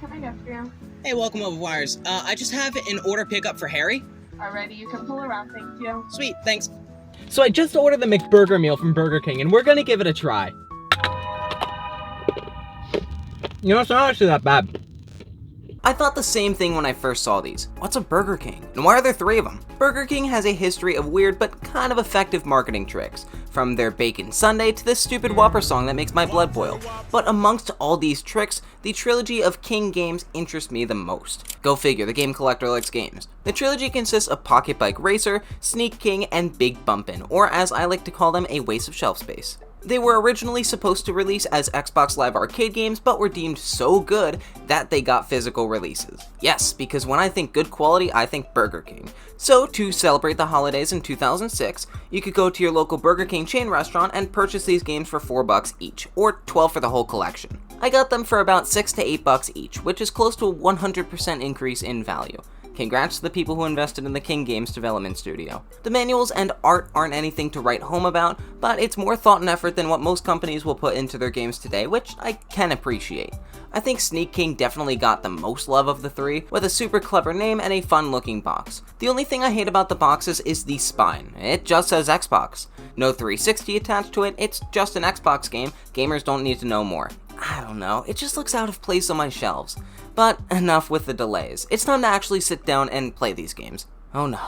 can I get for you? Hey, welcome over Wires. I just have an order pickup for Harry. Alrighty, you can pull around, thank you. Sweet, thanks. So I just ordered the McBurger meal from Burger King, and we're gonna give it a try. You know, it's not actually that bad. I thought the same thing when I first saw these. What's a Burger King? And why are there 3 of them? Burger King has a history of weird but kind of effective marketing tricks, from their bacon sundae to this stupid Whopper song that makes my blood boil. But amongst all these tricks, the Trilogy of King games interest me the most. Go figure, the game collector likes games. The Trilogy consists of Pocketbike Racer, Sneak King, and Big Bumpin, or as I like to call them, a waste of shelf space. They were originally supposed to release as Xbox Live Arcade games, but were deemed so good that they got physical releases. Yes, because when I think good quality, I think Burger King. So, to celebrate the holidays in 2006, you could go to your local Burger King chain restaurant and purchase these games for $4 each, or $12 for the whole collection. I got them for about $6 to $8 each, which is close to a 100% increase in value. Congrats to the people who invested in the King Games development studio. The manuals and art aren't anything to write home about, but it's more thought and effort than what most companies will put into their games today, which I can appreciate. I think Sneak King definitely got the most love of the 3, with a super clever name and a fun looking box. The only thing I hate about the boxes is the spine. It just says Xbox. No 360 attached to it, it's just an Xbox game, gamers don't need to know more. I don't know, it just looks out of place on my shelves. But enough with the delays. It's time to actually sit down and play these games. Oh no.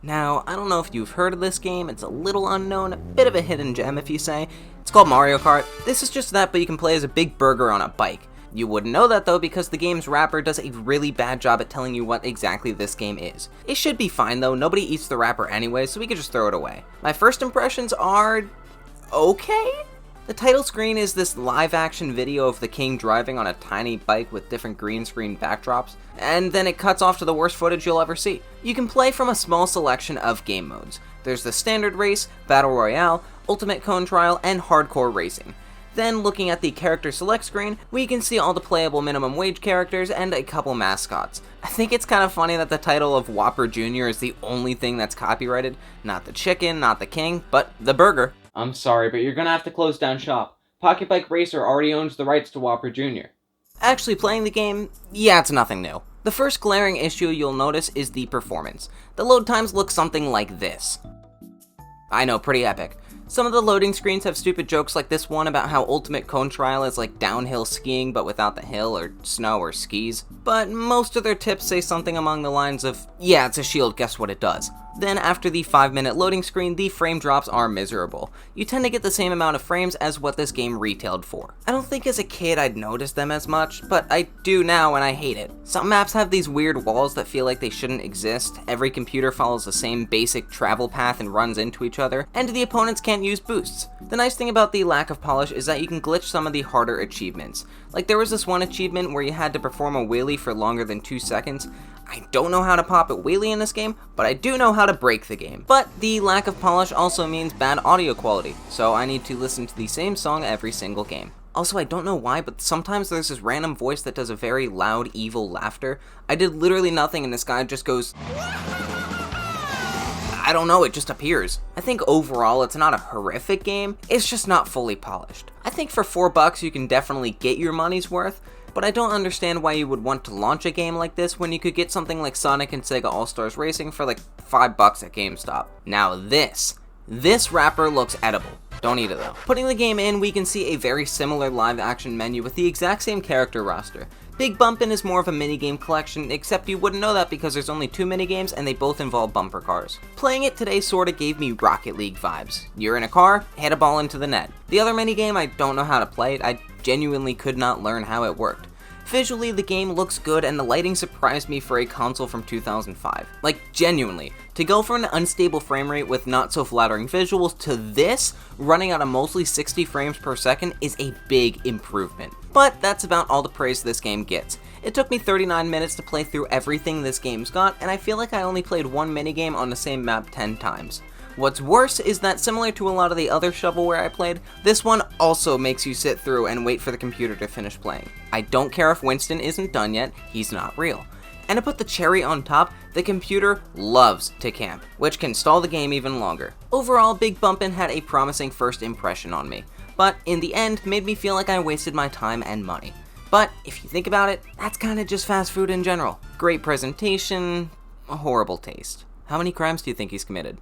Now, I don't know if you've heard of this game, it's a little unknown, a bit of a hidden gem if you say. It's called Mario Kart. This is just that, but you can play as a big burger on a bike. You wouldn't know that though because the game's wrapper does a really bad job at telling you what exactly this game is. It should be fine though, nobody eats the wrapper anyway, so we could just throw it away. My first impressions are okay? The title screen is this live-action video of the king driving on a tiny bike with different green screen backdrops, and then it cuts off to the worst footage you'll ever see. You can play from a small selection of game modes. There's the standard race, battle royale, ultimate cone trial, and hardcore racing. Then, looking at the character select screen, we can see all the playable minimum wage characters and a couple mascots. I think it's kind of funny that the title of Whopper Jr. is the only thing that's copyrighted. Not the chicken, not the king, but the burger. I'm sorry, but you're gonna have to close down shop. Pocketbike Racer already owns the rights to Whopper Jr. Actually playing the game, yeah, it's nothing new. The first glaring issue you'll notice is the performance. The load times look something like this. I know, pretty epic. Some of the loading screens have stupid jokes like this one about how Ultimate Cone Trial is like downhill skiing but without the hill or snow or skis. But most of their tips say something along the lines of, yeah, it's a shield, guess what it does. Then after the 5-minute loading screen, the frame drops are miserable. You tend to get the same amount of frames as what this game retailed for. I don't think as a kid I'd notice them as much, but I do now and I hate it. Some maps have these weird walls that feel like they shouldn't exist, every computer follows the same basic travel path and runs into each other, and the opponents can't use boosts. The nice thing about the lack of polish is that you can glitch some of the harder achievements. Like there was this one achievement where you had to perform a wheelie for longer than 2 seconds. I don't know how to pop a wheelie in this game, but I do know how to break the game. But the lack of polish also means bad audio quality, so I need to listen to the same song every single game. Also, I don't know why, but sometimes there's this random voice that does a very loud, evil laughter. I did literally nothing and this guy just goes... I don't know, it just appears. I think overall it's not a horrific game, it's just not fully polished. I think for $4 you can definitely get your money's worth, but I don't understand why you would want to launch a game like this when you could get something like Sonic and Sega All-Stars Racing for like $5 at GameStop. Now this wrapper looks edible. Don't eat it though. Putting the game in, we can see a very similar live action menu with the exact same character roster. Big Bumpin is more of a minigame collection, except you wouldn't know that because there's only 2 minigames and they both involve bumper cars. Playing it today sorta gave me Rocket League vibes. You're in a car, hit a ball into the net. The other minigame, I don't know how to play it, I genuinely could not learn how it worked. Visually, the game looks good and the lighting surprised me for a console from 2005. Like, genuinely. To go from an unstable frame rate with not so flattering visuals to this, running at a mostly 60 frames per second is a big improvement. But that's about all the praise this game gets. It took me 39 minutes to play through everything this game's got, and I feel like I only played one minigame on the same map 10 times. What's worse is that similar to a lot of the other shovelware I played, this one also makes you sit through and wait for the computer to finish playing. I don't care if Winston isn't done yet, he's not real. And to put the cherry on top, the computer loves to camp, which can stall the game even longer. Overall, Big Bumpin' had a promising first impression on me, but in the end made me feel like I wasted my time and money. But if you think about it, that's kinda just fast food in general. Great presentation, a horrible taste. How many crimes do you think he's committed?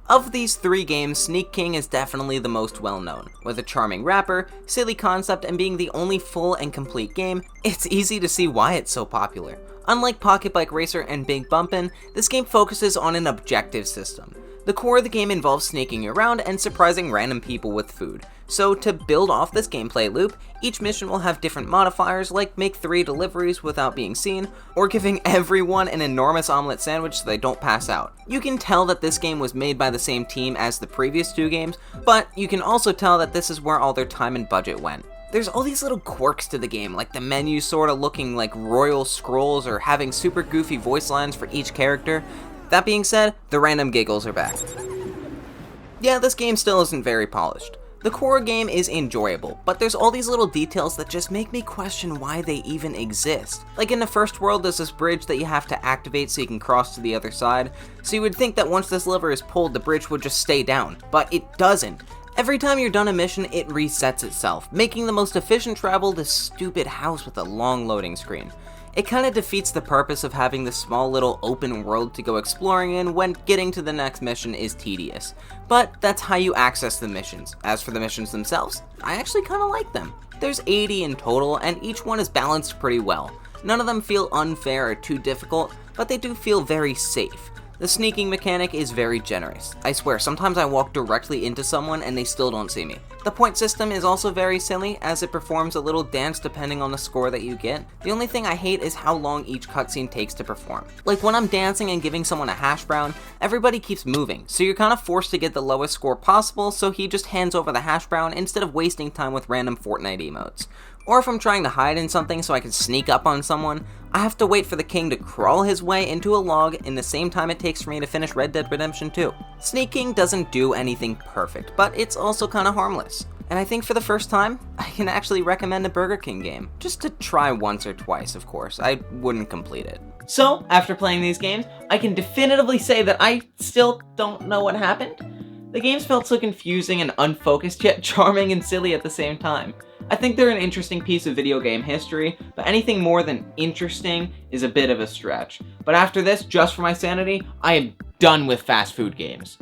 Of these 3 games, Sneak King is definitely the most well known. With a charming wrapper, silly concept, and being the only full and complete game, it's easy to see why it's so popular. Unlike Pocketbike Racer and Big Bumpin, this game focuses on an objective system. The core of the game involves sneaking around and surprising random people with food. So to build off this gameplay loop, each mission will have different modifiers like make 3 deliveries without being seen, or giving everyone an enormous omelet sandwich so they don't pass out. You can tell that this game was made by the same team as the previous 2 games, but you can also tell that this is where all their time and budget went. There's all these little quirks to the game, like the menu sorta looking like royal scrolls or having super goofy voice lines for each character. That being said, the random giggles are back. Yeah, this game still isn't very polished. The core game is enjoyable, but there's all these little details that just make me question why they even exist. Like in the first world, there's this bridge that you have to activate so you can cross to the other side, so you would think that once this lever is pulled, the bridge would just stay down, but it doesn't. Every time you're done a mission, it resets itself, making the most efficient travel this stupid house with a long loading screen. It kinda defeats the purpose of having this small little open world to go exploring in when getting to the next mission is tedious. But that's how you access the missions. As for the missions themselves, I actually kinda like them. There's 80 in total, and each one is balanced pretty well. None of them feel unfair or too difficult, but they do feel very safe. The sneaking mechanic is very generous. I swear, sometimes I walk directly into someone and they still don't see me. The point system is also very silly, as it performs a little dance depending on the score that you get. The only thing I hate is how long each cutscene takes to perform. Like when I'm dancing and giving someone a hash brown, everybody keeps moving, so you're kinda forced to get the lowest score possible, so he just hands over the hash brown instead of wasting time with random Fortnite emotes. Or if I'm trying to hide in something so I can sneak up on someone, I have to wait for the king to crawl his way into a log in the same time it takes for me to finish Red Dead Redemption 2. Sneaking doesn't do anything perfect, but it's also kinda harmless. And I think for the first time, I can actually recommend a Burger King game. Just to try once or twice, of course. I wouldn't complete it. So, after playing these games, I can definitively say that I still don't know what happened. The games felt so confusing and unfocused, yet charming and silly at the same time. I think they're an interesting piece of video game history, but anything more than interesting is a bit of a stretch. But after this, just for my sanity, I am done with fast food games.